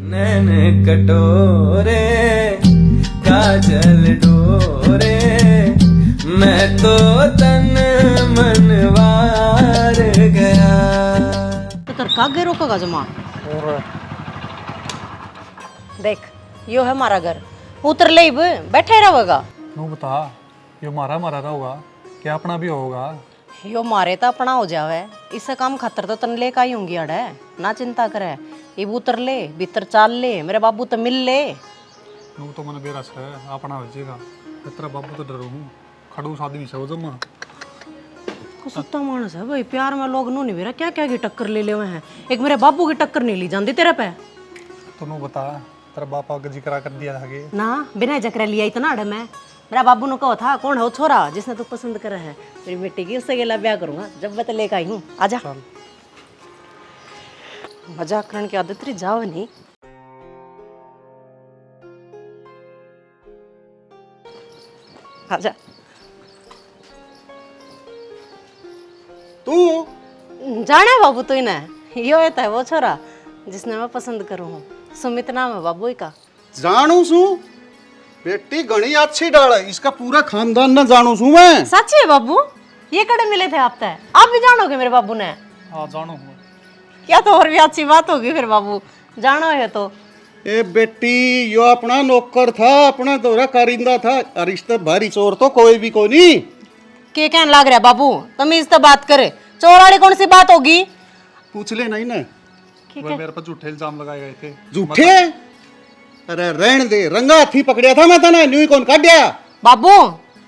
नैन कटोरे काजल डोरे मैं तो तन मनवार गया। तो तेरे कागे रोकेगा जमा। और देख यो है हमारा घर, उतर ले बैठे रहेगा। नू बता, यो मारा मारा होगा क्या अपना भी होगा? यो मारे तो अपना हो जावे, इससे काम खातर तो तन ले का ही होंगी अड़े, ना चिंता करे। इब उतर ले भीतर चाल ले, मेरे बाबू तो मिल ले। नू तो मन बेरस है अपना हो जाएगा, तेरा बाबू तो डरो हूँ खड़ूस आदमी से हो जमा। कुत्ता मानस है भाई, प्यार में लोग नू नहीं बेरा क्या क्या की टक्कर ले ले हुए हैं। एक मेरे बाबू की टक्कर नहीं ली जाती तेरे पे। तो नू बता, तेरा बापा का जिक्र कर दिया था ना बिना जकरा लिया इतना अड़े मैं। मेरा बाबू ने कहा था कौन है वो छोरा जिसने तू पसंद करा है, मेरी बेटी की उससे गेला ब्याह करूंगा जब मैं तो लेकर आई हूँ। आजा चल। मजाक करने की आदत रही जाओ नहीं। आजा तू जाने बाबू तू इन्हें यो है वो छोरा जिसने मैं पसंद करूँ हूँ। सुमित नाम है बाबू का। जानू सू बेटी घनी अच्छी डाल है, इसका पूरा खानदान न जानू सू मैं। सच है बाबू, ये कड़े मिले थे आप तय, आप भी जानोगे मेरे बाबू ने? हाँ जानो हूँ। क्या तो और भी अच्छी बात होगी फिर बाबू, जानो है तो। ए बेटी यो अपना नौकर था, अपना दोहरा कारिंदा था, और इस भारी चोर तो कोई भी को नहीं। के कहने लग रहा है बाबू, तमीज तो बात करे, चोर वाली कौन सी बात होगी? पूछ ले नहीं ना। वह मेरे पर झूठे इल्जाम लगाए गए थे। झूठे? अरे रहन दे, रंगा हाथी पकड़िया था मैं तना, न्यू कौन काट दिया। बाबू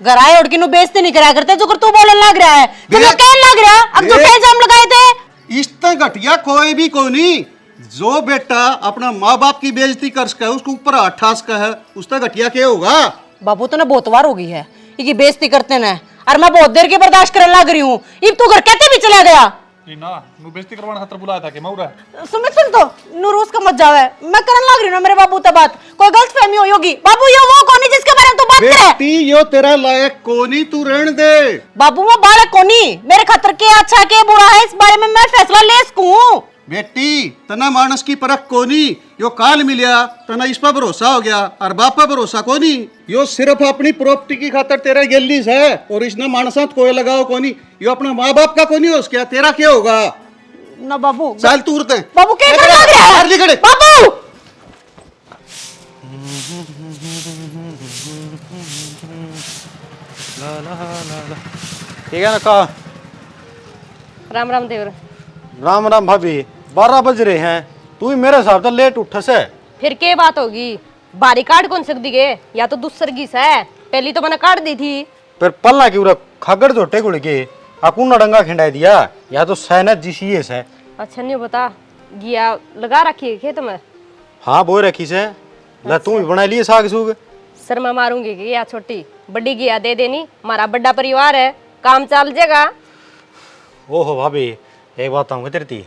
घर आए उड़ के नु बेइज्जती नहीं करा करते जो कर तू बोलने लग रहा है। तुम लोग कहने लग रहा है अब झूठे इल्जाम लगाए थे। इस तक घटिया कोई भी को नहीं। जो बेटा अपना माँ बाप की बेइज्जती कर सका है, उसके ऊपर हाथ ठास का है, उस तक घटिया क्या होगा? बाबू तो ना बहुत बार हो गई है ये बेइज्जती करते ना, और मैं बहुत देर के बर्दाश्त करने लग रही हूँ। इब तू घर कहते भी चला गया। ना नू बेइज्जती करवाने खातिर बुलाया था कि मौरा। सुन तो नूरूस का मत जावे, मैं करने लग रही हूँ ना मेरे बाबू तो बात, कोई गलतफहमी हुई होगी। बाबू ये वो कौन है जिसके बारे में तू बात करे? बेटी यो तेरा लायक कोनी, तू रहन दे। बाबू वो बालक कोनी, मेरे खातर के अच्छा के बुरा है इस बारे में मैं फैसला ले सकूं। बेटी तना मानस की परख कोनी, यो काल मिलिया तना इस पर भरोसा हो गया, और बाप पर भरोसा कोनी। यो सिर्फ अपनी प्रॉपर्टी की खातर तेरा गेलिस है, और इसने मानसा कोई लगाओ कोनी। यो अपना माँ बाप का कोनी हो क्या, तेरा क्या होगा? ना बाबू चल तूरते बाबू क्या कर लग रहा है? बाबू ठीक है ना का? राम राम देवर। राम राम भाभी, 12 बज रहे हैं, तू ही मेरे हिसाब से लेट उठस है। फिर के बात होगी, बारी काट कौन सकती गे, या तो दूसरी है, पहली तो मैंने काट दी थी। फिर पल्ला की उरा खगड़ जोटे गुड़ के अकुन डंगा खिंडाई दिया, या तो सहनत जीसीएस है। अच्छा नहीं बता, गिया लगा रखी है खेत में? हाँ बोई रखी से। ला तू भी बना लिए साग सूग? सर मैं मारूंगी कि या छोटी बड़ी गिया दे देनी, हमारा बड़ा परिवार है, काम चल जाएगा। ओहो भाभी एक बात हम तेरी,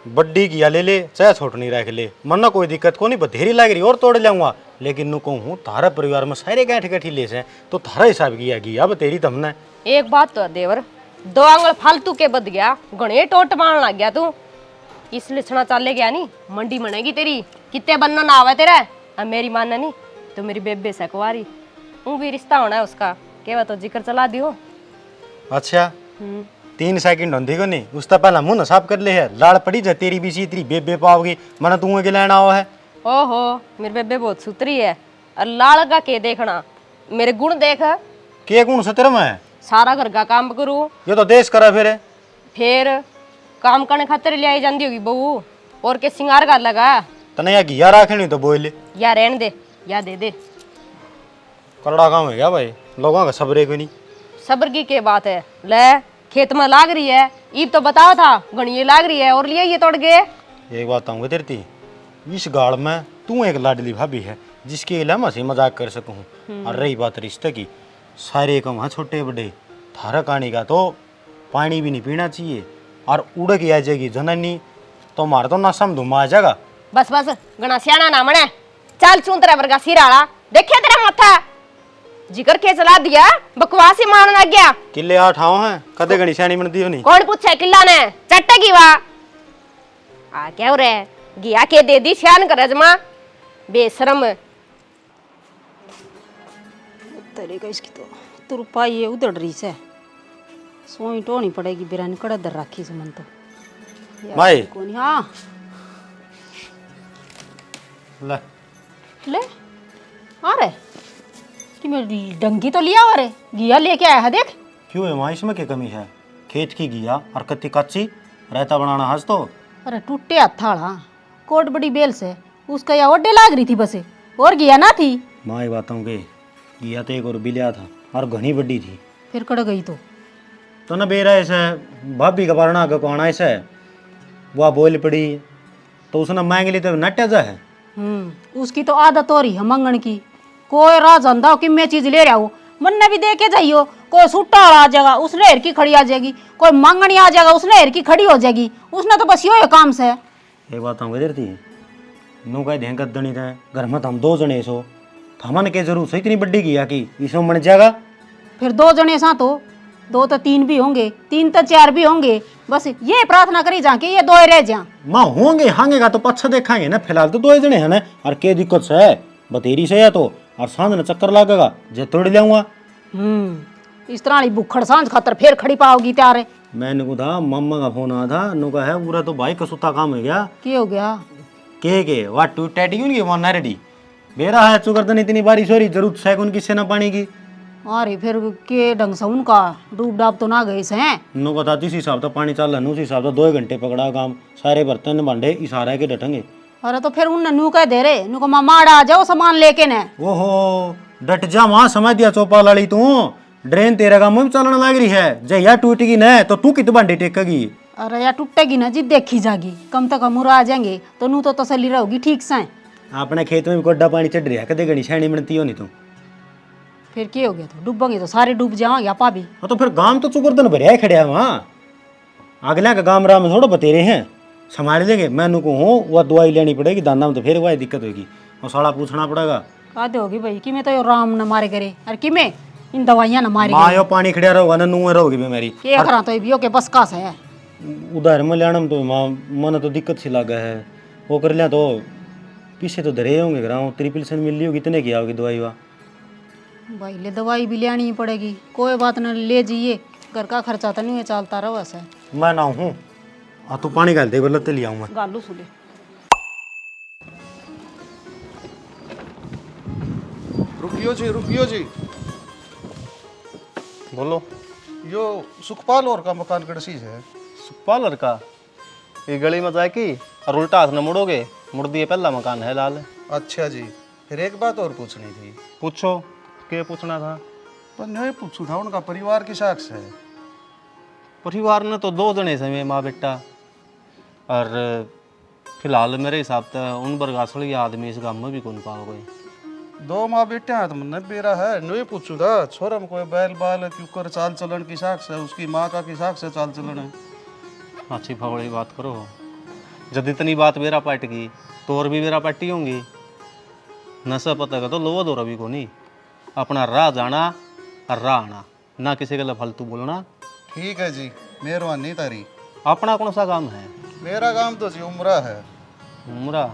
बड्डी गिया ले ले चाहे छोट नहीं रख ले, मन ना कोई दिक्कत को नहीं, बधेरी लग रही और तोड़ जाऊंगा, लेकिन नु कहूँ तारा परिवार में सारे गैठ गैठी ले से तो तारा हिसाब किया गिया अब तेरी तमने। एक बात तो देवर, 2 आंगल फालतू के बद गया, घने टोट मारन लग गया तू, इस लिछना चाले गया नहीं, मंडी बनेगी तेरी, कितने बनना ना आवे तेरा। अब मेरी मानना नहीं तो मेरी बेबे से कुंवारी, भी रिश्ता होना है उसका, केवा तो जिक्र चला दियो। अच्छा 3 सेकंड होंदी को नहीं, उस तो पहला मुंह साफ कर ले है, लाड़ पड़ी जा तेरी भी तेरी बेबे पाओगी, मन तू के लेना हो है। ओहो मेरी बेबे बहुत सुतरी है, और लाल का के देखना, मेरे गुण देख। के गुण सतर में? सारा घर का काम करूँ, ये तो देश करा फिर काम करने खातिर ले आई जाती होगी बहू, और के सिंगार कर लगा तने या घिया राखनी तो बोल या रहन दे या दे दे। करड़ा काम है क्या भाई, लोगों का सब्र को नहीं। सब्र की क्या बात है, ले खेत में लाग रही है, ईब तो बताओ था घड़िए लाग रही है और लिए ये तोड़ गए। एक बात कहूँगा तेरती, इस गाड़ में तू एक लाडली भाभी है जिसके लिए हंसी मजाक कर सकूँ, और रही बात रिश्ते की, सारे कम हाँ छोटे बड़े, थारा कहानी का तो पानी भी नहीं पीना चाहिए, और उड़ के आ जाएगी जननी तो मार तो ना धुमा आ जाएगा। बस बस गणा सियाना ना मने, चल चूं तेरा वर्गा सिराड़ा, देखे तेरा माथा जिगर के चला दिया, बकवास ही मारने लग गया। किले 8 आओ हैं, कदे गणी सियानी बनती हो नहीं। कौन पूछे किला ने, चट्टे की वा आ क्या हो रहा है, गिया के दे दी श्यान करज मां बेशरम। तरीका इसकी तो रुपये ये उधड़ रही से सोई टोनी पड़ेगी बिरानी कड़ा दर राखी से मन तो माई कौन हाँ ले ले आ रे कि मैं डंगी तो लिया आ रे गिया लेके आया है देख। क्यों है माँ, इसमें क्या कमी है? खेत की गिया और कत्ती कच्ची रायता बनाना हंस तो। अरे टूटे हथाड़ा कोट बड़ी बेल से उसका या ओडे लाग रही थी बसे और गिया ना थी। माँ ये बातों के गिया तो एक और बिलिया था और घनी बड्डी थी। फिर कड़ गई तो ना बेरा ऐसा भाभी का पारना का कौन ऐसा है वह बोल पड़ी तो उसने मांग ली तो नट्या जा है। उसकी तो आदत हो रही है मंगन की। कोई राज अंधा कि मैं चीज ले रहा हूँ मन ने भी दे के जाइयो। कोई सुट्टा आ जाएगा उसने हेर की खड़ी आ जाएगी, कोई मांगनी आ जाएगा उसने हेर की खड़ी हो जाएगी। उसने तो बस यो काम से ये बात हम देर थी नू कह दें गदनी थे घर में तो हम 2 जने सो थमन के जरूर से इतनी बड्डी गिया कि इसमें मन जाएगा। फिर 2 जने सा तो 2 तो 3 भी होंगे 3 तो 4 भी होंगे। बस ये प्रार्थना करी जा कि ये 2 रह जा। माँ होंगे हांगेगा तो पच्छा देखाएंगे ना, फिलहाल तो 2 जने हैं ना। और के दिक्कत से है बतेरी से या तो और सांझ न चक्कर लागेगा जे तोड़ लियाऊंगा। इस तरह वाली भुखड़ सांझ खातर फिर खड़ी पाओगी त्यार है। मैंने को था मम्मा का फोन आया था नु का है पूरा तो भाई कसूता काम हो गया। क्या हो गया? के वाट टू टैटी उनकी वन रेडी बेरा है चुकरदन इतनी बारिश हो रही जरूरत है उनकी सेना पानी की। अरे फिर के ढंग से उनका डूब डाब तो ना गए से हैं। नु को था जिस हिसाब से पानी चल रहा उस हिसाब से 2 घंटे पकड़ा काम सारे बर्तन भांडे इशारा के डटेंगे। अरे तो फिर उन नू कह दे रे नू को माड़ा आ जाओ सामान लेके न। ओहो डट जा वहां समझ दिया चौपा लाली तू ड्रेन तेरे का मुंह चलने लग रही है जया टूटेगी न तो तू कित भांडे टेकेगी। अरे यार टूटेगी ना जी देखी जागी कम तक मुरा आ जाएंगे तो नू तो तसल्ली रहोगी ठीक से। अपने खेत में भी गोड्डा पानी चढ़ रहा है कदे घनी छाणी बनती हो नहीं तू। फिर क्या हो गया तो डूबेंगे तो सारे डूब जाओगे आपा भी। तो फिर गांव तो चुकरदन भरिया खड़िया वहाँ अगले का गांव राम थोड़ा बतेरे हैं संभाल लेंगे। मैं को हूँ वह दवाई लेनी पड़ेगी दाना में तो फिर वह दिक्कत होगी और साला पूछना पड़ेगा कहते होगी भाई कि मैं तो राम न मारे करे अरे कि मैं इन दवाइयां न मारे माँ यो पानी खड़िया रहोगा ना नू रहोगी बीमारी क्या करा तो ये के बस का से है। उधर में लेना में तो माँ मन तो दिक्कत सी लगा है वो कर लिया तो पीछे तो धरे होंगे ग्राम 3% मिल ली होगी कितने की आओगी दवाई वहाँ। भाई ले दवाई भी लेनी पड़ेगी कोई बात न ले जाइए घर का खर्चा तो नहीं चलता रहो ऐसे। मैं ना हूँ तू पानी डाल दे बोलते ले आऊँ मैं गालू सुले रुकियो जी बोलो। यो सुखपाल और का मकान कड़सी है। सुखपाल का ये गली में जाए की और उल्टा हाथ न मुड़ोगे मुड़ दिए पहला मकान है लाल। अच्छा जी फिर एक बात और पूछनी थी। पूछो क्या पूछना था? पर नहीं पूछू था उनका परिवार की साक्ष है। परिवार ने तो 2 जने से माँ बेटा और फिलहाल मेरे हिसाब से उन बरगासड़ी आदमी इस गांव में भी कौन पाओगे। 2 माँ बेटे हैं तो मन बेरा है नहीं पूछू था छोरा में कोई बैल बाल क्योंकर चाल चलन की साक्ष है उसकी माँ का की साक्ष है चाल चलन है। अच्छी फवड़ी बात करो जब इतनी बात मेरा पाट की तो और भी मेरा पार्टी होंगी नशा पता का तो लोवा दो रवि को नहीं अपना राह जाना और राह आना ना किसी के लिए फालतू बोलना। ठीक है जी मेहरबानी तारी। अपना कौन सा काम है? मेरा काम तो जी उम्रा है। उम्रा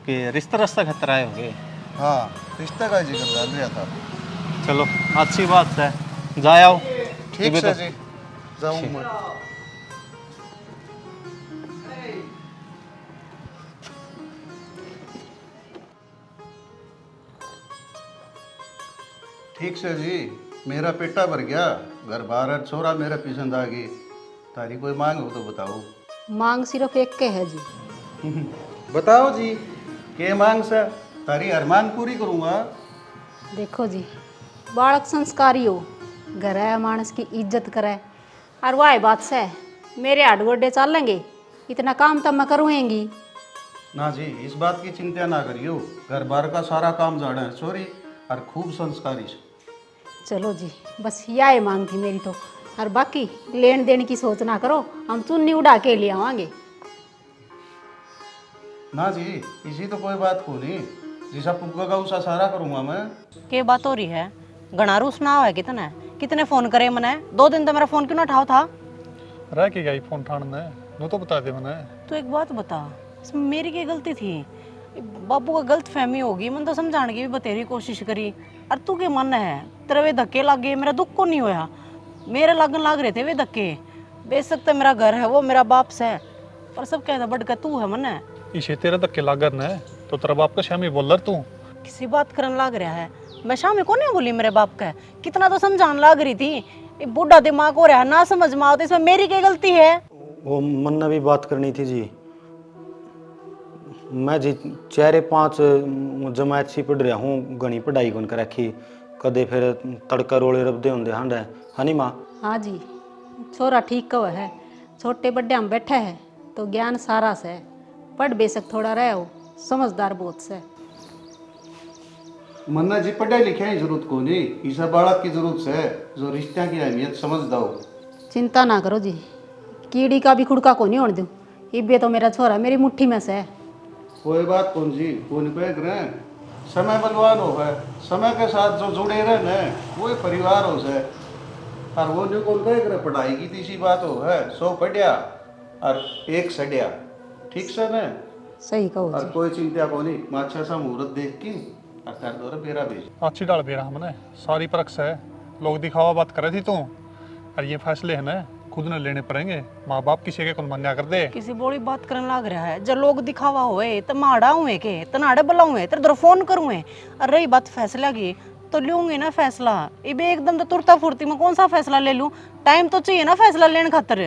के रिश्ता खतरा है होगे। हाँ रिश्ते का जिक्र डाल दिया था। चलो अच्छी बात है जाए आओ। ठीक है जी जाऊँ मैं। ठीक से जी मेरा पेटा भर गया घर बाहर छोरा मेरा पसंद आ गई। तारी कोई मांग हो तो बताओ। मांग सिर्फ एक के है जी। बताओ जी के मांग से तारी हर मांग पूरी करूँगा। देखो जी बालक संस्कारी हो घर है मानस की इज्जत करे और वाह बात से मेरे हाथ गोडे चल लेंगे इतना काम तो मैं करूँगी ना जी इस बात की चिंता ना करियो घर बार का सारा काम जाना है सॉरी और खूब संस्कारी से। चलो जी बस यही मांग थी मेरी तो और बाकी लेन देन की सोच ना करो हम चुन्नी उड़ा के ले आवांगे। ना जी इसी तो कोई बात को नहीं जिसा पुग्गा का उसा सारा करूँगा मैं। के बात हो रही है घना रूस ना है कितने फ़ोन करे मैंने 2 दिन तो मेरा फ़ोन क्यों ना उठाओ था। रह के गई फोन ठान ने नो तो बता दे मैंने। तो एक बात बता इसमें मेरी क्या गलती थी? बाबू का गलत फहमी होगी, मैंने तो समझाने की भी बतेरी कोशिश करी। और तू क्या मन है, तेरे वे धक्के लग गए, मेरा दुख को नहीं होया, मेरे लगन लग रहे थे वे धक्के। बेशक तो मेरा घर है, वो मेरा बाप से, पर सब कहता बढ़ के तू है मन है। इसे तेरे धक्के लागत न तो तेरा बाप का शामी बोल तू किसी बात करने लग रहा है, मैं शाम को नहीं बोली मेरे बाप का, कितना तो समझाने लग रही थी। ये बूढ़ा दिमाग हो रहा है, ना समझ में आता, इसमें मेरी क्या गलती है? वो मन्ना भी बात करनी थी जी। मैं जी 4-5 जमात सी पढ़ रहा हूँ, घनी पढ़ाई कौन कर रखी, कदे फिर तड़का रोले रबदे होंगे हांड है, हनी माँ? हाँ जी, छोरा ठीक कहो है, छोटे बड्डे हम बैठे हैं तो ज्ञान सारा से, पढ़ बेशक थोड़ा रहे हो, समझदार बहुत से। मन्ना जी पढ़ाई लिखाई जरूरत को नहीं, ईसा बालक की जरूरत है जो रिश्ता की अहमियत समझदा हो। चिंता ना करो जी, कीड़ी का भी खुड़का को नहीं होने दूँ, इब्बे तो मेरा छोरा मेरी मुट्ठी में से है। कोई बात कौन जी, कौन पे रहे, समय बलवान हो है, समय के साथ जो जुड़े रहे न वो परिवार हो से। और वो जो कौन पे करे पढ़ाई की तीसरी बात हो है, 100 पढ़िया और 1 सड़िया, ठीक से न? सही कहो और जी। कोई चिंता को नहीं, मैं अच्छा सा मुहूर्त देख की और कर दो रे बेरा भेज। अच्छी डाल बेरा हमने सारी परख से, लोग दिखावा बात करे थी तू, और ये फैसले है ना खुद ने लेने पड़ेंगे, माँ बाप किसी के कौन मन्या कर दे। किसी बड़ी बात करने लग रहा है, जब लोग दिखावा होए तो माड़ा हुए के तनाड़े बुलाऊंगे तेरे दर फोन करूँगे, और रही बात फैसला की तो लूंगी ना फैसला, इबे एकदम तो तुरता फुर्ती में कौन सा फैसला ले लूं, टाइम तो चाहिए ना फैसला लेने खातर।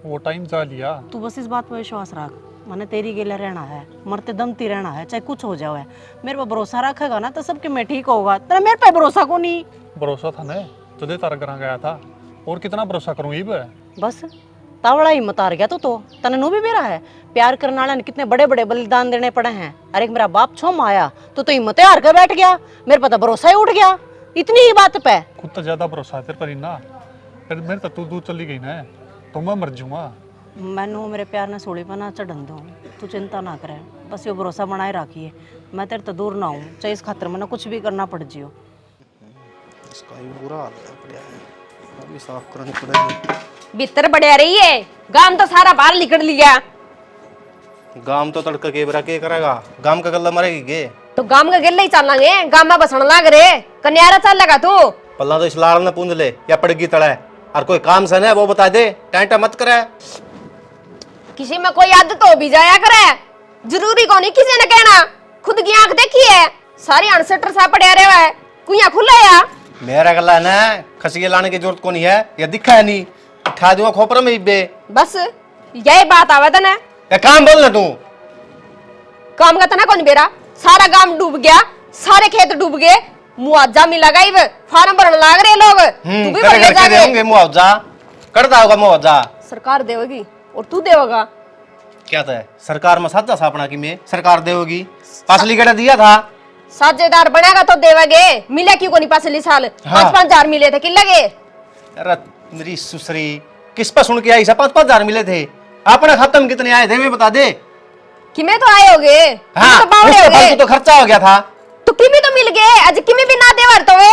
वो टाइम जा लिया। तू बस इस बात पर विश्वास रख, मैंने तेरी गेला रहना है, मरते दमती रहना है, चाहे कुछ हो जाए, मेरे पर भरोसा रखेगा ना तो सबके में ठीक होगा, तेरा मेरे पे भरोसा को नहीं। भरोसा था ना तुझे तारा घर गया था, और कितना भरोसा करूँ इब? बस तावड़ा ही मत आ गया तो तने नो भी मेरा है, प्यार करने वाले ने कितने बड़े बड़े बलिदान देने पड़े हैं, अरे मेरा बाप छोम आया तो हिम्मत हार कर बैठ गया, मेरे पर तो भरोसा ही उठ गया इतनी ही बात पे। खुद तो ज्यादा भरोसा है तेरे पर ही ना, फिर मेरे तो तू दूर चली गई ना तो मैं मर जाऊंगा। मैनू मेरे प्यार ने सोड़ी पर ना चढ़न दो, तू चिंता ना करे, बस ये भरोसा बनाए रखिए, मैं तेरे तो दूर ना हूँ, चाहे इस खातर मैंने कुछ भी करना पड़ जियो। इसका ही बुरा हाल है, बढ़िया है, अभी साफ करनी पड़ेगी। भीतर बढ़िया रही है, गाम तो सारा बाहर निकल लिया। गाम तो तड़का के बरा के करेगा, गाम का गल्ला मरेगी के? तो गाम का गिल्ला ही चलांगे, गाम में बसण लाग रे, कन्यारा चल लगा तू। पल्ला तो इस लाल ने पूंज ले या पड़गी तड़ा, और कोई काम सन है वो बता दे, टाइटा मत करे। किसी में कोई आदत हो भी जाया करे, जरूरी को नहीं किसी ने कहना, खुद की आंख देखी है, सारी अनसेटर सा पड़े रहे है, कुइया खुला या मेरा गल्ला है ना, खसिए लाने की जरूरत को नहीं है, या दिखा है नहीं, उठा दूंगा खोपरा में इब्बे। बस यही बात आवे तना, या काम बोल ना तू। काम का तना कौन बेरा, सारा गांव डूब गया, सारे खेत डूब गए, मुआवजा मिलेगा, इब फार्म भरने लाग रहे लोग, तू भी भर ले जाके। देंगे मुआवजा, करता होगा मुआवजा सरकार देगी और तू देगा। क्या था सरकार में साधा सापना की में सरकार देगी, पासली गड़ा दिया था, साझेदार बनेगा तो देवागे, मिले क्यों को नहीं पासली साल? 5-5 हजार मिले थे, कि लगे? अरे मेरी सुसरी किस पर सुन के आई, 5-5 हजार मिले थे, अपने खाते में कितने आए थे मैं बता दे। कि में तो आए होगे, हाँ, तो बावड़े उसके होगे, फालतू तो खर्चा हो गया था, तो किमी तो मिल गए, आज किमी भी ना देवर तो वे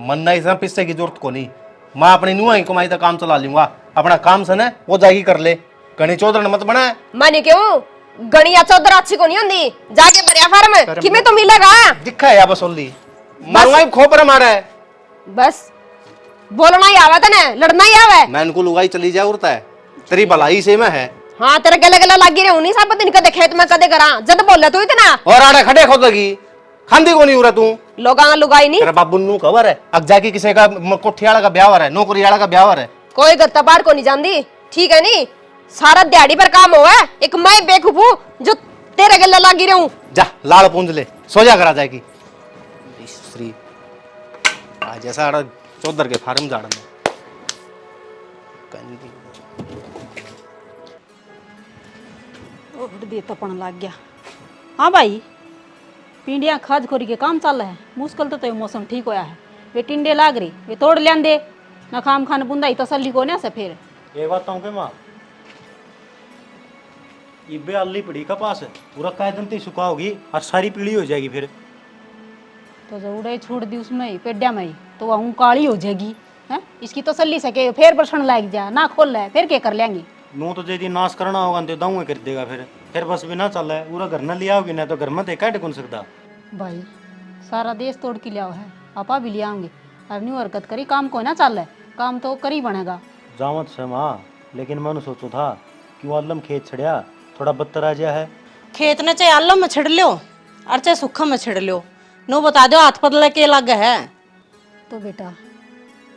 मन नहीं सब पिस्से की जरूरत को नहीं, मैं अपनी नुआ ही कमाई तक काम चला लूंगा, अपना काम सन है वो जागी कर ले, कहीं चौधर मत बना। माने क्यों गणिया चौधर अच्छी को नहीं होंगी, जाके भरिया फार्म कि में तो मिलेगा। दिखा है या बस ओनली मारूंगा खोपरा मारा है, बस बोलना ही आवा था ना, लड़ना ही आवा है। मैं इनको लुगाई चली जा उड़ता है, तेरी भलाई से मैं है। हाँ तेरे गले गला लागी रहे नहीं सब दिन, कदे खेत में कदे करा, जद बोल तू इतना और आड़े खड़े खोदगी खांदी को नहीं उड़ा तू, लोगा लुगाई नहीं। तेरा बाबू नू खबर है अब जाके किसी का कोठियाला का ब्याह है, नौकरी वाला का ब्याह है, कोई गत्ता बाहर को नहीं जानती, ठीक है नहीं, सारा दिहाड़ी पर काम हुआ है, एक मैं बेवकूफ हूँ जो तेरे गले लागी रहूं। जा लाल पूंज ले, सो जा करा जाएगी श्री आज ऐसा आड़ा चौधर के फार्म जाड़ा में तपन लग गया। हाँ भाई, पिंडिया खाद खोरी के काम चल रहा है, मुश्किल तो मौसम ठीक होया है, वे टिंडे लाग रही वे तोड़ लेंदे ना, खाम खान बुंदा ही तसल्ली को ना से फिर एक बात कहूँ के माँ, इब्बे अल्ली पड़ी का पास पूरा कायदन ते सुखा होगी और सारी पीली हो जाएगी, फिर तो जब उड़े छोड़ दी उसमें ही पेड्या में ही तो वह काली हो जाएगी है, इसकी तसल्ली से के फिर बरसन लाग जा ना खोल ले फिर क्या कर लेंगी। नू तो यदि नाश करना होगा तो दाऊ कर देगा फिर बस भी ना चल है पूरा घर न ले आओगी ना तो घर में काट कौन सकता। भाई सारा देश तोड़ के लिया है, आपा भी ले आऊंगे और न्यू हरकत करी, काम को ना चल है, काम तो करी बनेगा। जावत से माँ, लेकिन मैंने सोचो था क्यों आलम खेत छड़िया थोड़ा बदतर आ गया है। खेत ने चाहे आलम में छिड़ लियो और चाहे सूखा में छिड़ लियो, नो बता दो हाथ पतला के लग है। तो बेटा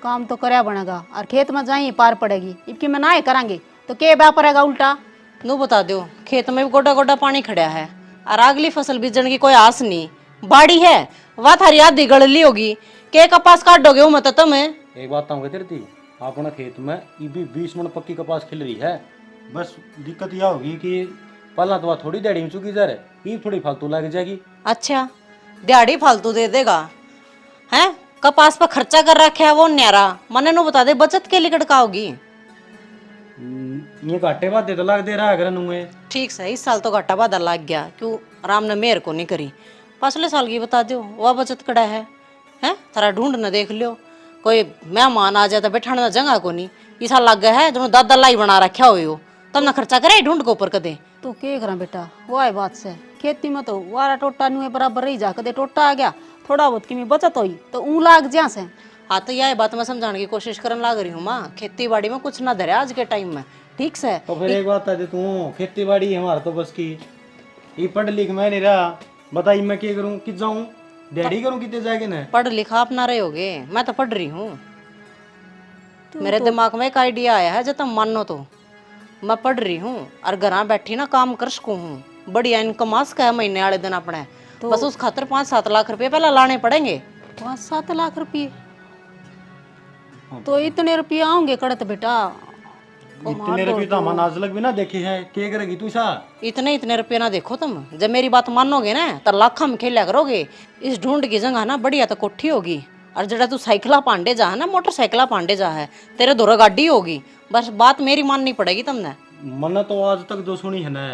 काम तो करया बनेगा और खेत में जाइए पार पड़ेगी, इबकी में ना करांगे तो के ब्या पड़ेगा उल्टा। नो बता दो खेत में भी गोडा गोडा पानी खड़ा है और अगली फसल बीजने की कोई आस नहीं, बाड़ी है वह थारी आधी गड़ली होगी, के कपास काटोगे वो मत तुम। एक बात तो कहती रहती अपना खेत में इबी 20 मन पक्की कपास खिल रही है, बस दिक्कत यह होगी कि पहला तो थोड़ी दिहाड़ी में चुकी जा रहे ये थोड़ी फालतू लग जाएगी। अच्छा दिहाड़ी फालतू दे देगा हैं, कपास पर खर्चा कर रखा है वो न्यारा, मने नो बता दे बचत के लिए कड़का होगी। ये घाटे बादे तो लग दे रहा है नुए। ठीक से इस साल तो घाटा बाधा लग गया, क्यों राम ने मेहर को नहीं करी। पिछले साल की बता दो वह बचत कड़ा है हैं, थारा ढूंढ न देख लियो, कोई मेहमान आ जाए तो बैठाने का जगह को नहीं, इस साल लग गया है जो दादा लाई बना रखा हो तब ना खर्चा करे ढूंढ के ऊपर कदे। तो के करा बेटा वो है बात से, खेती में तो वारा टोटा नुए बराबर रही जा, कदे टोटा आ गया थोड़ा बहुत की में बचत हुई तो ऊ लाग जा से। हाँ तो यह बात मैं समझाने की कोशिश करने लग रही हूँ माँ, खेती बाड़ी में कुछ ना धरे आज के टाइम में, ठीक से। तो फिर एक बात है तू खेती बाड़ी हमारा तो बस की ये पढ़ लिख मैं नहीं रहा, बताइए मैं क्या करूँ कि जाऊँ डैडी करूँ कितने जाएंगे ना। पढ़ लिखा अपना रहे होगे, मैं तो पढ़ रही हूँ, मेरे दिमाग में एक आइडिया आया है जो तुम मानो तो मैं पढ़ रही हूँ और घर बैठी ना काम कर सकूँ हूँ, बढ़िया इनकम आ सका है महीने वाले दिन अपने, तो बस उस खातर 5-7 लाख रुपए पहले लाने पड़ेंगे। 5-7 लाख रुपये तो इतने रुपये आऊंगे कड़त बेटा। इतने रुपये तो हम आज लग भी ना देखे हैं, क्या करेगी तू सा। इतने रुपये ना देखो तुम, जब मेरी बात मानोगे ना तो लाखा में खेला करोगे। इस ढूंढ की जगह ना बढ़िया तो कोठी होगी और जरा तू साइकिला पांडे जा है ना, मोटरसाइकिला पांडे जा है, तेरे दोरा गाड़ी होगी, बस बात मेरी माननी पड़ेगी तुमने। मन तो आज तक जो सुनी है ना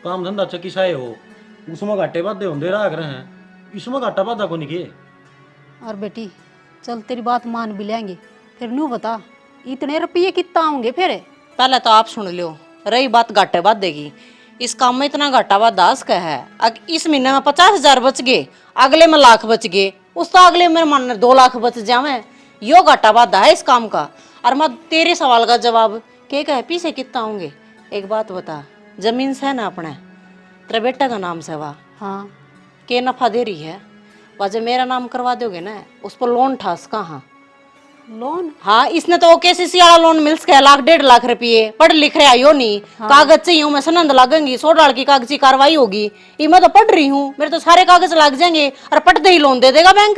काम धंधा चक्की साए हो उसमें घाटे बाधे होंगे रहा रहे हैं, इसमें घाटा बाधा को नहीं किए। और बेटी चल तेरी बात मान भी लेंगे, फिर न्यू बता इतने रुपये कितना आऊंगे फिर। पहले तो आप सुन लो, रही बात घाटे बाधे की, इस काम में इतना घाटा बाधा का है, इस महीने में 50,000 बच गए, अगले में लाख बच गए, उस तो अगले में मान 2 लाख बच जावे, यो घाटा बाधा है इस काम का। और मैं तेरे सवाल का जवाब के कहे पीछे कितना आऊंगे। एक बात बता, जमीन से है ना अपने तेरे बेटा का नाम से वाह, हाँ के नफा दे रही है, वह जब मेरा नाम करवा दोगे ना उस पर लोन ठास कहाँ। लोन? हाँ इसने तो केसीसी वाला लोन मिल सके 1.5 लाख रुपये, पढ़ लिख रहे आयो नहीं, कागज चाहिए मैं सनंद लगेंगी 100 डाल की कागजी कार्रवाई होगी, ये मैं तो पढ़ रही हूँ, मेरे तो सारे कागज लग जाएंगे और पढ़ते ही लोन दे देगा बैंक।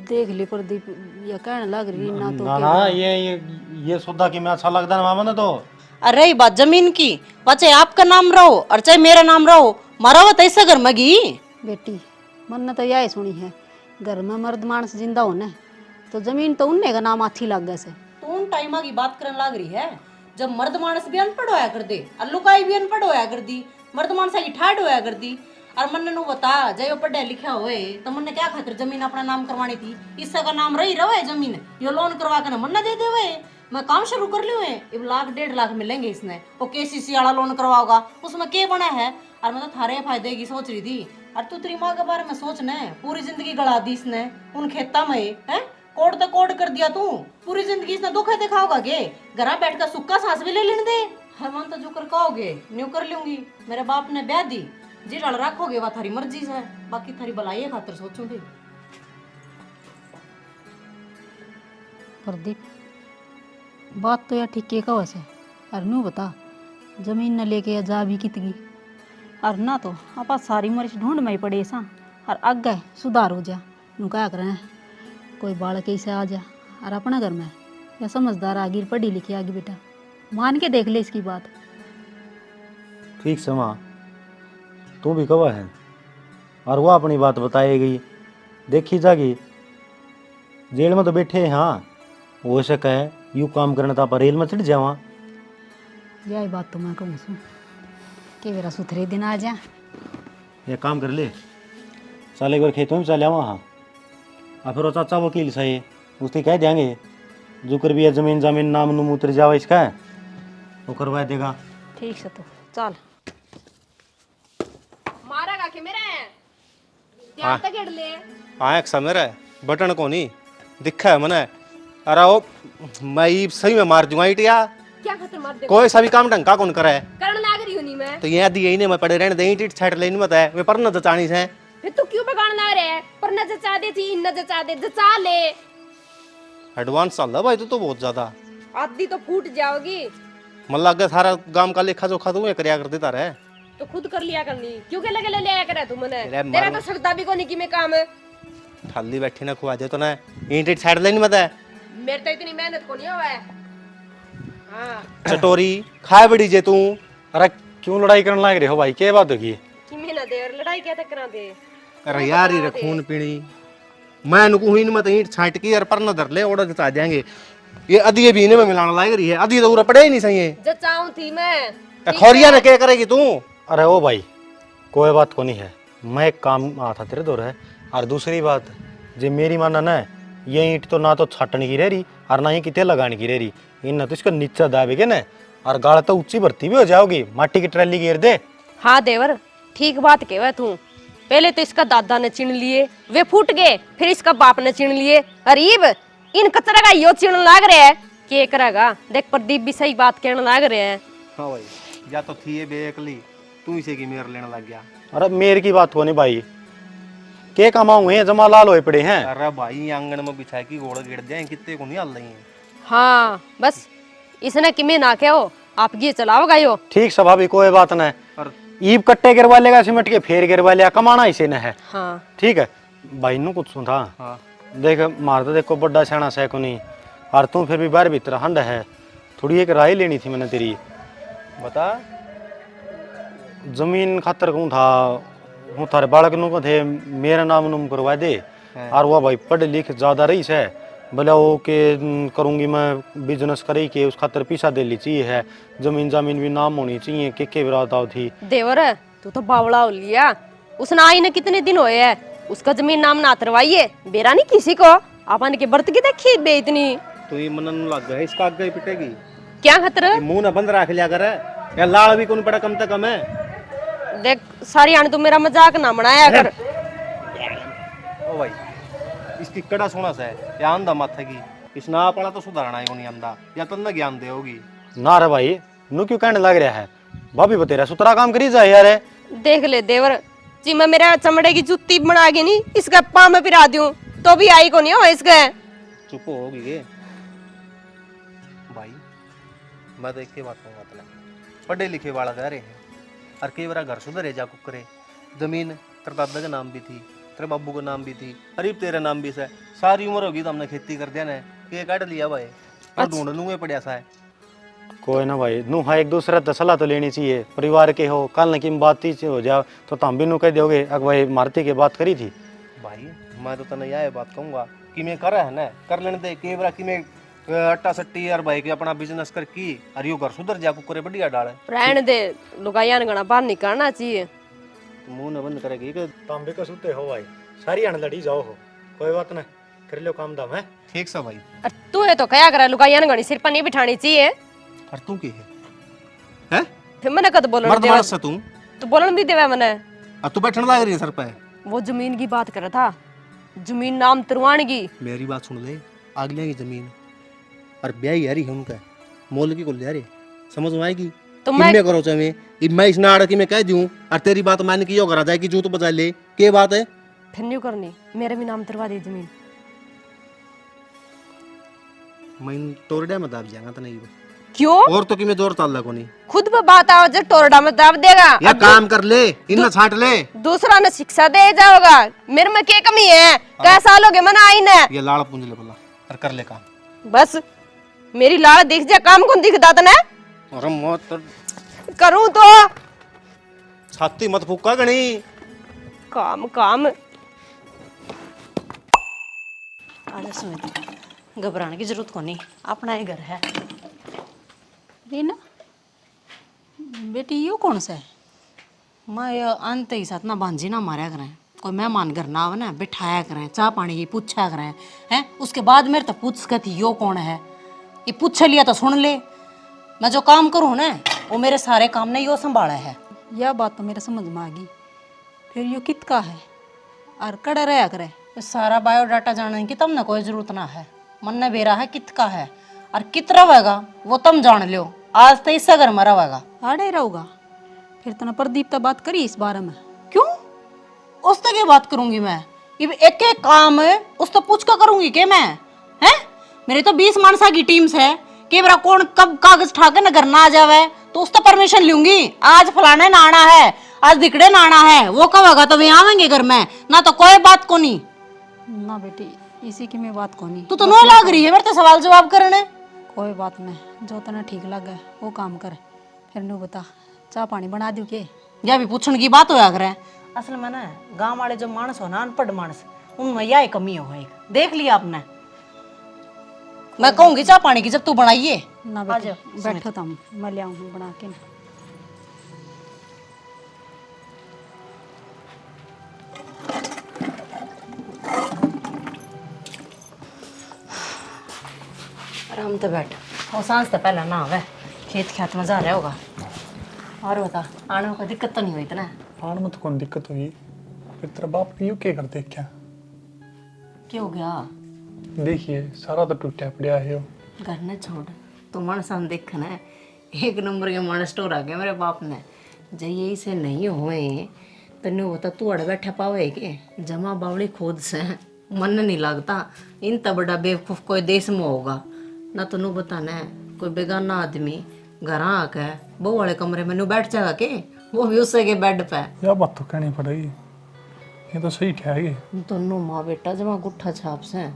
देख ली प्रदीप ये कहने लग रही ना तो ना ना ये सौदा की मैं अच्छा लगता ना मामा तो। अरे रही बात जमीन की, वह चाहे आपका नाम रहो और चाहे मेरा नाम रहो, मारा हुआ तैसा घर में गी। बेटी मन ने तो यही सुनी है घर में मर्द मानस जिंदा होने तो जमीन तो उन्ने का नाम अच्छी लग गए से। तो उन टाइमा की बात करने लग रही है जब मर्द मानस भी अनपढ़ होया कर दे, लुकाई भी अनपढ़ होया कर दी, मर्द मानस की ठाड होया कर दी। और मन नु बता जब पढ़े लिखा हुए तो मन क्या खातिर जमीन अपना नाम करवानी थी, इससे का नाम रही रहे जमीन, यो लोन करवा कर मन दे दे हुए, मैं काम शुरू कर लियो है, अब 1.5 लाख मिलेंगे इसने, वो केसीसी वाला लोन करवाओगा उसमें क्या बना है। और मैं तो थारे फायदे की सोच रही थी, और तू तेरी माँ के बारे में सोचना, पूरी जिंदगी गड़ा दी इसने उन खेता में है, कोड तो कोड कर दिया तू, पूरी जिंदगी इसने दुख दिखाओगा के, घर बैठ कर सुक्का सांस भी ले लेने दे। हर मन तो जो कर कहोगे न्यू कर लूंगी, मेरे बाप ने ब्याह दी, जी डाल रखोगे वह थारी मर्जी है, बाकी थारी भलाई खातिर सोचूंगी। प्रदीप बात तो यार ठीक है का वैसे, और न्यू बता जमीन न लेके जा भी कितगी, और ना तो आप सारी मरीज ढूंढ में ही पड़े सा, और आगे सुधार हो जा, नु क्या कर रहे हैं कोई बालक ऐसे आ जा और अपना घर में या समझदार आगे पढ़ी लिखी आगे बेटा मान के देख ले इसकी बात। ठीक से माँ तू भी कवा है और वो अपनी बात बताएगी, देखी जागी जेल में तो बैठे हैं, हाँ वो ऐसे कहे यूँ काम करना था पर रेल में चढ़ जावा। यही बात तो मैं कहूँ सुन कि मेरा सुथरे दिन आ जा। ये काम कर ले, चल एक बार खेतों में चले वहाँ और फिर वो चाचा वकील सही उससे कह देंगे जो कर भी है जमीन जमीन नाम नुम उतर जावा इसका वो करवा देगा। ठीक से तो चल मारेगा कि मेरे ध्यान तक गिर ले। हाँ एक समय है बटन को नहीं दिखा है मने। अरे वो मैं ये सही में मार दूंगा इटिया। क्या खतर मार दे कोई सभी काम ढंग का कौन करे करने लाग रही हूं नहीं मैं। तो यहाँ दी यही ने मैं पड़े रहने दे ईट छाट लेनी मत है वे पर न जचानी से। फिर तू क्यों बगाड़ ना रहे पर न जचा दे थी न जचा दे जचा ले। एडवांस चल रहा भाई तू तो बहुत ज्यादा। आधी तो फूट जाओगी। मन लग गया सारा गांव का लेखा जोखा तू करया कर देता रहे। तो खुद कर लिया करनी क्यों के लगे ले लिया करे तू मने। तेरा तेरा मारो। तो सकता भी को नहीं कि मैं काम है। खाली बैठी ना खुआ दे तो ना ईट छाट लेनी मत है। मेरे तो इतनी मेहनत को नहीं हुआ है। हाँ चटोरी खाए बड़ी जे तू। अरे क्यों लड़ाई करने लग रहे हो भाई, क्या बात होगी? कि मेहनत दे और लड़ाई क्या तक करा दे। अरे यार ये खून पीनी मैं नुकू ही मत ईट छाट की यार पर न धर ले ओड़ा जचा देंगे। ये अधी भी इन्हें में मिलाना लाग रही है अधी तो पूरा पड़े ही नहीं सही है। जचाऊं थी मैं। खोरिया ने क्या करेगी तू। अरे ओ भाई कोई बात को नहीं है, मैं एक काम आता तेरे दौर है। और दूसरी बात जे मेरी माना ना ये ईंट तो ना तो छाटने की रह रही और ना ही कितने लगाने की रह रही। इन तो इसका नीचा दाबेगे ना और गाड़ तो ऊंची भर्ती भी हो जाओगी, माटी की ट्रैली घेर दे। हाँ देवर ठीक बात कहवा तू। पहले तो इसका दादा ने चिन लिए वे फूट गए, फिर इसका बाप ने चिन लिए। अरीब इन कचरा का यो चिन लाग रहा है के करेगा। देख प्रदीप भी सही बात कहने लाग रहे हैं। हाँ भाई या तो थी ये बेअकली तू इसे की मेर लेने लग गया। अरे मेरे की बात हो नहीं भाई, के कमाऊ है जमा लाल हो पड़े हैं। अरे भाई आंगन में बिछा की घोड़ा गिर जाए कितने को नहीं हल रही है। हाँ बस इसने किमें ना क्या हो आप ये चलाओगा यो। ठीक स्वाभाविक कोई बात ना है। और ईब कट्टे गिरवा लेगा सिमट के फेर गिरवा लिया, कमाना इसे न है। हाँ ठीक है भाई नु कुछ सुन था। हाँ देख मार तो देखो बड़ा सियाना से को नहीं और तू फिर भी बाहर भीतर हंड है। थोड़ी एक राय लेनी थी मैंने तेरी। बता जमीन खातर कहूँ था हूँ थारे बालक नु को थे मेरा नाम नुम करवा दे। और वो भाई पढ़ लिख ज्यादा रही है बोले वो के करूँगी मैं बिजनेस करी के उस खातर पैसा दे ली चाहिए है। जमीन जमीन भी नाम होनी चाहिए के विराताव थी। देवर तू तो बावड़ा हो लिया। उसने आई ने कितने दिन हुए है उसका जमीन नाम ना तरवाइए बेरा नहीं किसी को। अपन के बर्त की देखी बे इतनी तू ये मनन लग गया इसका आगे पिटेगी। क्या खतरा मुंह ना बंद रख लिया कर या लाल भी कौन पड़ा कम से कम है। देख सारी आने तू मेरा मजाक ना बनाया कर। ओ भाई इसकी कड़ा सोना सा है या आंधा माथा की इस ना पड़ा तो सुधारना है नहीं आंधा या तो न ज्ञान दे होगी। ना रे भाई नु क्यों कहने लग रहा है, भाभी बतेरा सुतरा काम करी जाए यार। देख ले देवर जी मैं मेरा चमड़े की जूती बना के नहीं इसका पाँव में पिरा दूं तो भी आई को नहीं हो इसका। चुप होगी के भाई मैं तो एक बात कहूँगा मतलब पढ़े लिखे वाला कह रहे हैं और कई बार घर सुधरे जा कुकरे जमीन तेरे दादा का नाम भी थी तेरे बाबू का नाम भी थी करीब तेरा नाम भी है। सारी उम्र होगी तो हमने खेती कर दिया ना के काट लिया भाई और ढूंढ लूंगे पड़ा सा है। कोई ना भाई नु हाँ एक दूसरे से सलाह तो लेनी चाहिए, परिवार के हो कल न की बात ही हो जाए तो तुम भी नु कह दोगे अगर भाई मारती की बात करी थी। भाई मैं तो तने यह बात कहूंगा कि मैं कर है ना कर लेने दे कई बार कि मैं अट्टा सट्टी यार भाई के अपना बिजनेस कर की और यो घर सुधर जा कुकरे बढ़िया डाले रहने दे लुगाइया ने गणा बाहर निकालना चाहिए। मुंह न बंद करेगी कि तुम भी को सुते हो भाई सारी अन लड़ी जाओ हो कोई बात ना कर लो काम दाम है। ठीक सा भाई और तू है तो क्या करा लुगाइया ने गणी सिर पर नहीं बिठानी चाहिए। और तू की है फिर मैंने कद बोलने मर्द देवा मानस से तू तो बोलन भी देवा मैंने। अब तू बैठने लग रही है सर पे। वो जमीन की बात कर था जमीन नाम तरवान की। मेरी बात सुन ले अगले की जमीन और ब्याह यारी है उनका मोल की को ले रहे समझ में आएगी तो मैं किन्ने करो चाहे मैं इस नाड़ की मैं कह दूं और तेरी बात मान की यो करा जाए कि जू तो बजा ले के बात है फिर नहीं करनी मेरे भी नाम तरवा दे जमीन। मैं टोरडा में दाब जाऊंगा तो नहीं क्यों और तो कि मैं जोर चाल लगा नहीं खुद पे बात आओ जो टोरडा में दाब देगा या काम कर ले इन छाट ले दूसरा ने शिक्षा दे जाओगा। मेरे में क्या कमी है कैसा लोगे मना आई ने ये लाड़ पूंज ले बोला और कर ले काम। बस मेरी लाड़ दिख जा काम कौन दिखता तने अरे मत करूं तो छाती मत फूका गणी काम काम। आजा सुमित घबराने की जरूरत को नहीं अपना ही घर है। रीना बेटी यो कौन सा है? मैं ये अंत ही साथ ना भांजी ना मारा करें कोई मेहमान घर ना हो ना बिठाया करें चाह पानी की पूछा करें हैं उसके बाद मेरे तो पूछ के थी यो कौन है ये पूछ लिया तो सुन ले। मैं जो काम करूँ ना वो मेरे सारे काम ने यो संभाला है। यह बात तो मेरे समझ में आ गई। फिर यो कित का है और कड़ा रहा करे? ये सारा बायोडाटा जानने की तमने कोई जरूरत ना है। मन ने बेरा है कित का है और कित रहेगा वो तुम जान लो। आज तो इस घर में रहेगा। आड़े रहूगा। फिर तना प्रदीप तो बात करी इस बारे में? क्यों उस तक ये बात करूंगी मैं? ये एक एक काम है उस तो पूछ कर करूंगी के मैं? हैं मेरे तो 20 मानसा की टीम है कि मेरा कौन कब कागज ठाके न घर ना आ जावे तो उस तो परमिशन लूंगी। आज फलाने ना आना है, आज दिकड़े ना आना है, वो कब होगा तो वे आवेंगे घर में ना। तो कोई बात को नहीं ना बेटी, इसी की मैं बात को नहीं। तू तो नो लाग रही है मेरे तो सवाल जवाब करने। कोई बात नहीं, जो तना ठीक लगे वो काम कर। फिर नू बता, चाय पानी बना दूं के? या भी पूछने की बात होया करे। असल में ना गांव वाले जो मानस हो ना, अनपढ़ मानस, उनमें यह कमी हो एक देख लिया आपने। मैं कहूंगी चाय पानी की जब तू बनाइए। ना बेटी, बैठो तुम, मैं ले आऊंगी बना के ना। आराम से बैठ। वो सांस तो पहले ना आवे, खेत खेत में जा रहा होगा। और बता, आने को दिक्कत तो नहीं हुई इतना? आने में तो कौन दिक्कत हुई? फिर तेरा बाप यू क्या करते क्या? क्या हो गया? देखिए सारा तो टूटा पड़ा है। घर ने छोड़ तो मानस हम देखना है। एक नंबर के मानस स्टोर आ गया मेरे बाप ने। जब यही से नहीं हुए तो नहीं होता तू अड़ बैठा पावे के जमा बावड़ी खोद से मन नहीं लगता। इन तब बड़ा बेवकूफ कोई देश में होगा ना। तो नू बताना है कोई बेगाना आदमी घर आके बहू वाले कमरे में नू बैठ जाएगा के, वो भी उससे के बेड पे। यह बात तो कहनी पड़ेगी, ये तो सही ठहरी। दोनों माँ बेटा जमा गुट्ठा छाप से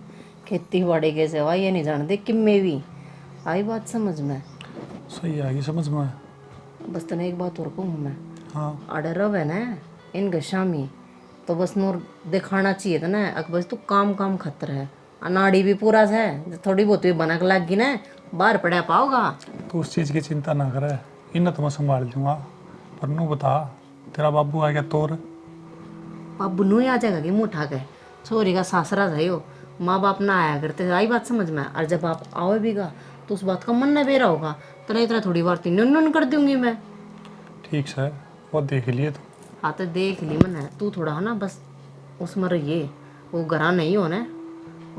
खेती बाड़ी के सेवा ये नहीं जानते किम्मे भी। आई बात समझ में? सही आएगी समझ में। बस तने एक बात और कहूँ मैं। हाँ आडर रवे ना इनके शामी तो बस नूर दिखाना चाहिए था ना अक बस तू काम काम खतर है। अनाड़ी भी पूरा है, थोड़ी बहुत भी बनक लग गई ना बाहर पड़ा पाओगा। तो उस चीज़ की चिंता ना करे, इन्हें तो मैं संभाल लूँगा। पर नू बता, तेरा बाबू आ गया तोर? बाबू नू आ जाएगा कि मुँह ठाके छोरी का सासरा रहो, माँ बाप ना आया करते। आई बात समझ में? और जब आप आओ भीगा तो उस बात का मन न बेरा होगा। तरह तरह थोड़ी बार तीन नन कर दूंगी मैं। ठीक है, वो देख लिए तो। हाँ तो देख ली मन है, तू थोड़ा है ना बस उसमें रहिए। वो घरा नहीं हो ना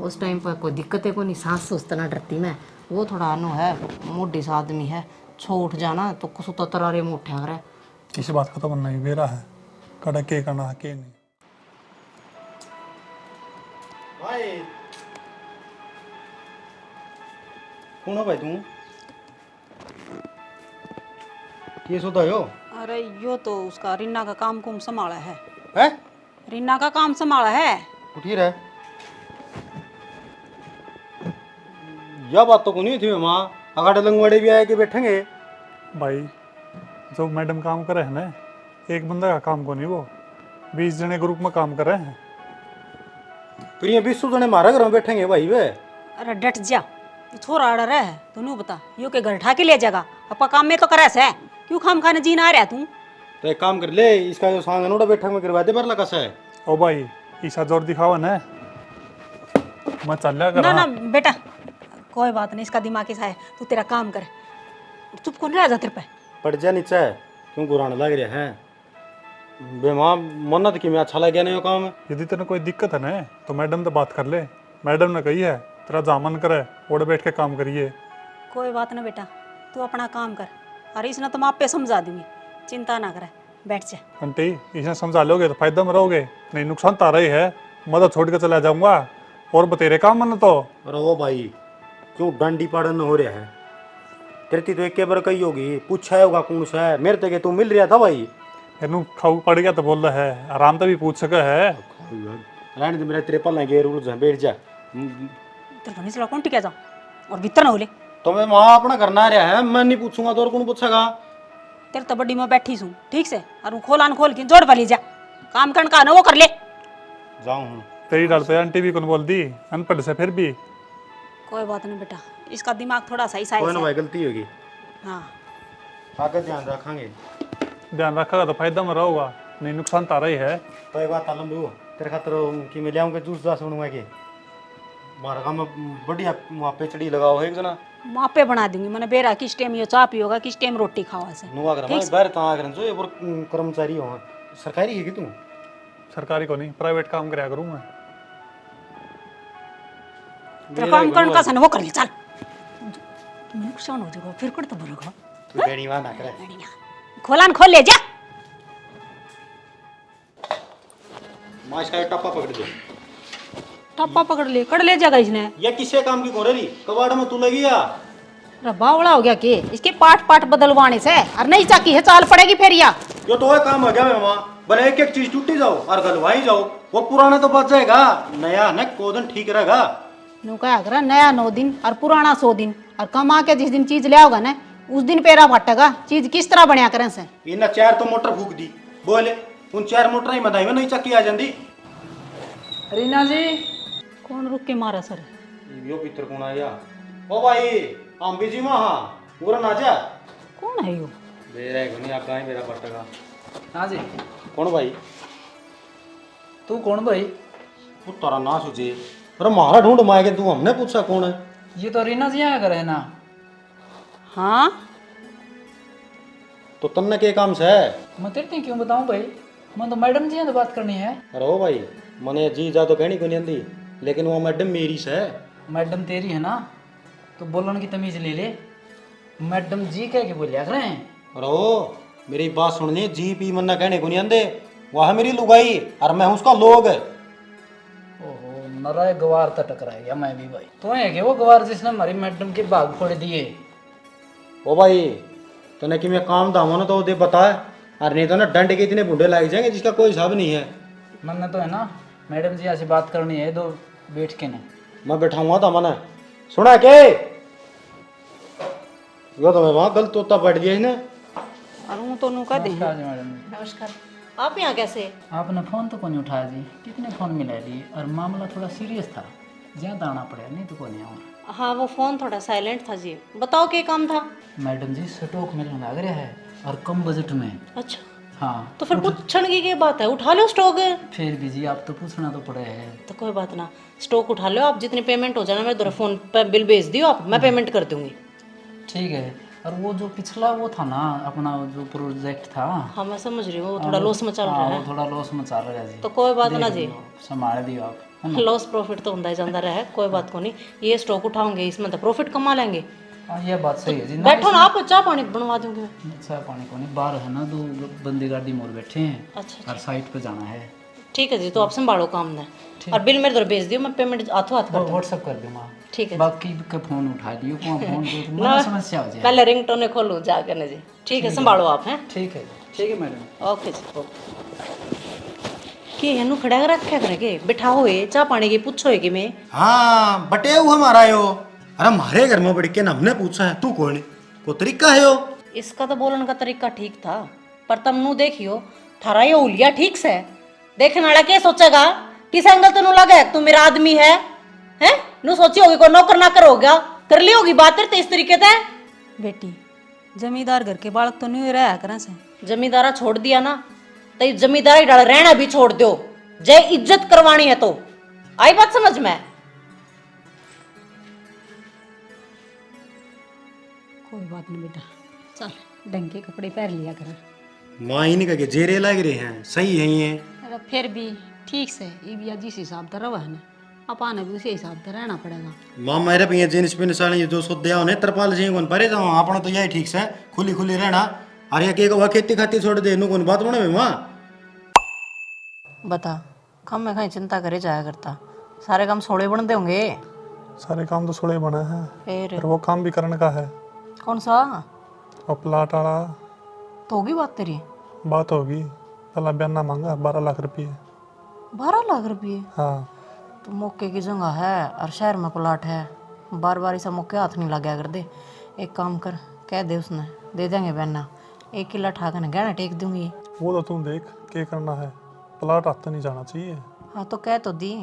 उस टाइम पर कोई दिक्कत है को नहीं। सांस से उस तरह डरती मैं। वो थोड़ा अनु है मोटी सा आदमी है, छो उठ जाना तो कुछ तो तरारे मुँह उठा रहा है। इस बात का तो मन नहीं बेरा है, कड़ा के करना है के नहीं। भाई कौन हो भाई तू? ये सोता हो? अरे यो तो उसका रीना का काम कुम संभाला है। हैं? रीना का काम संभाला है। उठी रहे। यह बात तो नहीं थी माँ, अगाड़े लंगवाड़े भी आए के बैठेंगे। भाई जो मैडम काम करे है ना, एक बंदा का काम को नहीं, वो 20 जने ग्रुप में काम कर रहे हैं। तो ये 20 जने हमारे घर में बैठेंगे भाई वे। अरे डट जा, छोरा आड़ा रहे तो नू बता, यो के घर ठाके ले जाएगा। अपा काम में तो करे से, क्यों खाम खाने जीना आ रहा तू? तो एक काम कर ले, इसका जो सांग नोड़ा बैठक में करवा दे पर लगा है। ओ भाई ईसा जोर दिखावा ना, मैं चल लिया कर। ना ना बेटा, कोई बात नहीं, इसका दिमाग ऐसा है। तू तेरा काम कर, चुप कौन रह जा तेरे पे। पड़ जा नीचे, क्यों गुराने लग रहा है? बेमां मन्नत की मैं अच्छा लग गया नहीं वो काम। यदि तेने कोई दिक्कत है ना तो मैडम से बात कर ले। मैडम ने कही है तेरा जामन करे ओढ़ बैठ के काम करिए। कोई बात ना बेटा, तू अपना काम कर। अरे इसने तो मैं आप पे समझा दूंगी, चिंता ना करे, बैठ जा। आंटी इसे समझा लोगे तो फायदा में रहोगे, नहीं नुकसान तारा ही है। मदद छोड़ के चला जाऊंगा और बतेरे काम मन तो। अरे ओ भाई क्यों डंडी पाड़न हो रहा है? तेरी तो एक के बार कही होगी, पूछा होगा कौन सा है मेरे तक तू मिल रहा था भाई। तेनू खाऊ पड़ गया तो बोल रहा है, आराम से भी पूछ सके है। रहने दे मेरे तेरे पल गे रूल बैठ जा। तेरे को नहीं चला कौन टिका जा और भीतर ना हो ले। तो मैं वहाँ अपना करना रहा है, मैं नहीं पूछूंगा तो और कौन पूछेगा? तेरे तो बड्डी में बैठी हूँ ठीक से, और वो खोलान खोल के जोड़ पा जा। काम करने का ना वो कर ले। जाऊँ हूँ तेरी डर पे आंटी भी कौन बोल दी, अनपढ़ से फिर भी। कोई बात नहीं बेटा, इसका दिमाग थोड़ा सा ऐसा कोई ना है। भाई गलती होगी, हाँ आगे ध्यान रखेंगे। ध्यान रखा तो फायदा में रहोगा, नहीं नुकसान तारा ही है। तो एक बात लंबू तेरे खातर कि मैं लियाऊँ के जूस दास बनूंगा के मारा काम बढ़िया वहाँ पे चढ़ी लगाओ है एक जना मापे बना दूंगी मैंने बेरा किस टाइम ये चाय पियोगा किस टाइम रोटी खावा से नुआ कर मैं बाहर ता करन जो ये पर कर्मचारी हो सरकारी है कि तू सरकारी को नहीं प्राइवेट काम कराया करूँ मैं। तेरा काम करने का सन वो कर ले चल नुकसान हो जाएगा फिर कर तो बरगा तू बेड़ी वहाँ ना करे खोलान खोल ले जा मां इसका टप्पा पकड़ दे टप्पा पकड़ ले कर ले जाएगा इसने ये किससे काम की कोरे री कबाड़ में तू लगी या अरे बावड़ा हो गया के इसके पार्ट पार्ट बदलवाने से और नहीं चाकी है चाल पड़ेगी फिर या यो तो है काम हो गया मामा भले एक एक चीज टूटी जाओ और गलवाई जाओ वो पुराना तो बच जाएगा नया न को दिन ठीक रहेगा नु क्या कर नया 9 दिन और पुराना 100 दिन और कमा के जिस दिन चीज ले आओगा ना उस दिन पेरा फटेगा चीज किस तरह बनया करें से इना चार तो मोटर फूक दी बोले उन चार मोटर ही मदाई में नहीं चक्की आ जाती रीना जी कौन रुक के मारा सर यो पितर कौन आया ओ भाई हम बिजी में हां पूरा ना जा कौन है यो मेरा घनी आप गाय मेरा पटगा हाँ जी कौन भाई तू कौन भाई? वो तारा ना सूझे अरे मारा ढूंढ माएगे तू हमने पूछा कौन है ये तो रीना जी आया करे ना। हाँ तो तन्ने के काम से है मैं तेरे क्यों बताऊं भाई, मैं तो मैडम जी से बात करनी है। अरे ओ भाई मने जी जा तो कहनी को नहीं आंदी लेकिन वो मैडम मेरी से है। मैडम तेरी है ना तो बोलन की तमीज ले ले, मैडम जी कह के बोलिया करें। अरे ओ मेरी बात सुननी जी पी मन्ना कहने को नहीं आंदे वह मेरी लुगाई और मैं उसका लोग है। ओहो नराय गवार तक टकराएगा मैं भी भाई तो है कि वो गवार जिसने हमारी मैडम के भाग फोड़ दिए। ओ भाई तूने कि मैं काम दामो ना तो दे बता और नहीं तो ना डंड के इतने बूढ़े लग जाएंगे जिसका कोई हिसाब नहीं है। मैंने तो है ना मैडम जी से बात करनी है दो बैठ के ना। मैं बैठाऊंगा था मैंने सुना के यो तो मैं वहाँ गलत तोता बैठ गया है ना। और वो तो नु कह दे नमस्कार जी मैडम जी। नमस्कार। आप यहाँ कैसे? आपने फ़ोन तो कौन उठाया जी, कितने फ़ोन मिला लिए और मामला थोड़ा सीरियस था, ज़्यादा आना पड़ा नहीं तो कौन आया। हाँ वो फ़ोन थोड़ा साइलेंट था जी, बताओ क्या काम था? मैडम जी स्टॉक मिलने लग रहा है और कम बजट में। अच्छा हाँ तो फिर पूछने की क्या बात है, उठा लो स्टॉक। फिर भी जी आप तो पूछना तो पड़े है। तो कोई बात ना, स्टॉक उठा लो आप, जितनी पेमेंट हो जाना मेरे द्वारा फ़ोन पर बिल भेज दियो आप, मैं पेमेंट कर दूंगी। ठीक है। और वो जो पिछला वो था ना अपना जो प्रोजेक्ट था, हाँ मैं समझ रही हूँ, वो थोड़ा लॉस में चल रहा वो है। थोड़ा लॉस में चल रहा है जी। तो कोई बात ना जी, संभाल दियो आप है ना। लॉस प्रॉफिट तो होता जाता रहा है, कोई बात को नहीं, ये स्टॉक उठाओगे इसमें तो प्रॉफिट कमा लेंगे। हाँ ये बात सही है जी। बैठो ना आप, चाय पानी बनवा दूंगी मैं। अच्छा पानी को नहीं, बाहर है ना दो बंदे गाड़ी मोड़ बैठे हैं अच्छा और साइट पे जाना है। ठीक है जी, तो आप संभालो काम ना, और बिल मेरे द्वारा भेज दियो, मैं पेमेंट हाथों हाथ कर दूँ। व्हाट्सएप कर दूंगा। ठीक है बाकी का फोन उठा लियो, कौन फोन तो ना, ना समस्या हो जाए। पहले रिंगटोन खोलूँ जाकर ना जी। ठीक है संभालो आप हैं। ठीक है मैडम। ओके जी के हनु खड़ा रखा करे के बिठा होए चाय पानी की पूछो है कि मैं। हाँ बटे वो हमारा यो अरे हमारे घर में बढ़ के ना हमने पूछा है तू कौन है को तरीका है यो। इसका तो बोलने का तरीका ठीक था, पर तुम नु देखियो थारा ये उलिया ठीक से देखने वाला क्या सोचेगा, किस एंगल तो नु लगा तू मेरा आदमी है हैं, नु सोची होगी कोई नौकर नाकर हो गया, कर ली होगी बात तेरे इस तरीके से। बेटी जमींदार घर के बालक तो नहीं रहा करें से। जमींदारा छोड़ दिया ना तो जमींदारी डाल रहना भी छोड़ दो, जय इज्जत करवानी है तो आई बात समझ में। कोई बात नहीं बेटा, चल ढंग के कपड़े पहन लिया कर। माँ ही नहीं कहे जेरे लग रहे हैं सही है ये। अरे फिर भी ठीक से ये भी जिस हिसाब से रवा है ना, अपाने भी उसी हिसाब से रहना पड़ेगा। माँ मेरे पे जींस पे निशानी जो सो दिया उन्हें तरपाल जी कौन परे जाओ अपना तो यही ठीक से खुली खुली रहना। अरे के को खेती खाती छोड़ दे नु कौन बात बने माँ। बता कम में कहीं चिंता करे जाया करता, सारे काम सोड़े बनते होंगे। सारे काम तो सोड़े बने हैं फिर पर वो काम भी करने का है। कौन सा? और प्लाट वाला तो होगी बात तेरी। बात होगी, पहला बयाना मांगा 12 लाख रुपये। 12 लाख रुपये? हाँ तो मौके की जगह है और शहर में प्लाट है, बार बार ऐसा मौके हाथ नहीं लगा कर दे। एक काम कर, कह दे उसने दे देंगे बहना, 1 किला ठा कर गहना टेक दूंगी। वो तो तुम देख क्या करना है, प्लाट हाथ नहीं जाना चाहिए। हाँ तो कह तो दी,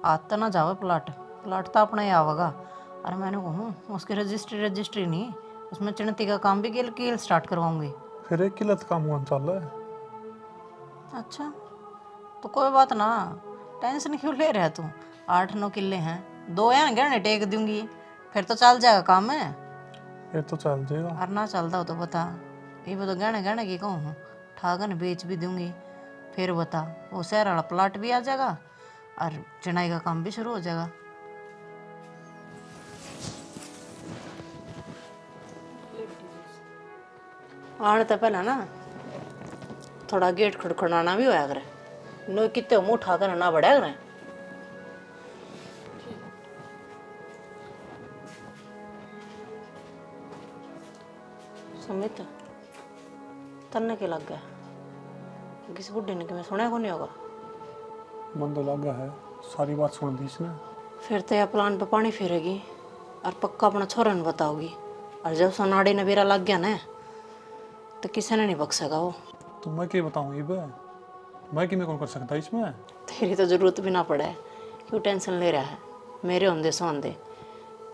हाथ तो ना जावे प्लाट, प्लाट तो अपना ही आवेगा। और मैंने कहूँ उसकी रजिस्ट्री नहीं, उसमें चिन्हती का काम भी गिल स्टार्ट करवाऊंगी। फिर 1 किला काम कौन चल रहा है। अच्छा तो कोई बात ना, टेंशन क्यों ले रहा तू, 8-9 किले हैं, 2 या गहने टेक दूंगी, फिर तो चल जाएगा काम है। ये तो चल जाएगा। और ना चलता हो तो बता, ये तो गहने गहने की कहूँ, ठागन बेच भी दूंगी। फिर बता, वो शहर वाला प्लाट भी आ जाएगा और चुनाई का काम भी शुरू हो जाएगा। आने तो पहले ना थोड़ा गेट खड़खड़ाना भी होया करे, नो कितने मुंह उठा कर ना बढ़ा करे। सुमित, तन्ने के लग गया किसी बुढ़े ने, कि मैं सुना को नहीं होगा। मन तो लगा है, सारी बात सुन दी इसने। फिर तो यह प्लान पे पानी फेरेगी और पक्का अपना छोरा ने बताओगी, और जब सोनाड़ी ने बेरा लग गया ना तो किसी ने नहीं बख्शेगा वो। तो मैं क्या बताऊँ ये बे, मैं कि मैं कौन कर सकता इसमें। तेरी तो जरूरत भी ना पड़े, क्यों टेंशन ले रहा है, मेरे होंदे सौंदे।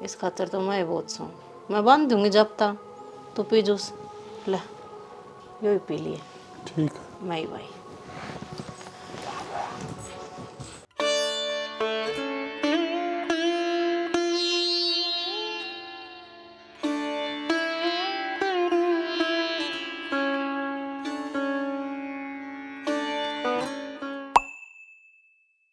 इस खातर तो मैं बहुत सौ, मैं बांध दूंगी जब तक। तू पी जूस ले, यो ही पी लिए। ठीक है। मैं ही भाई।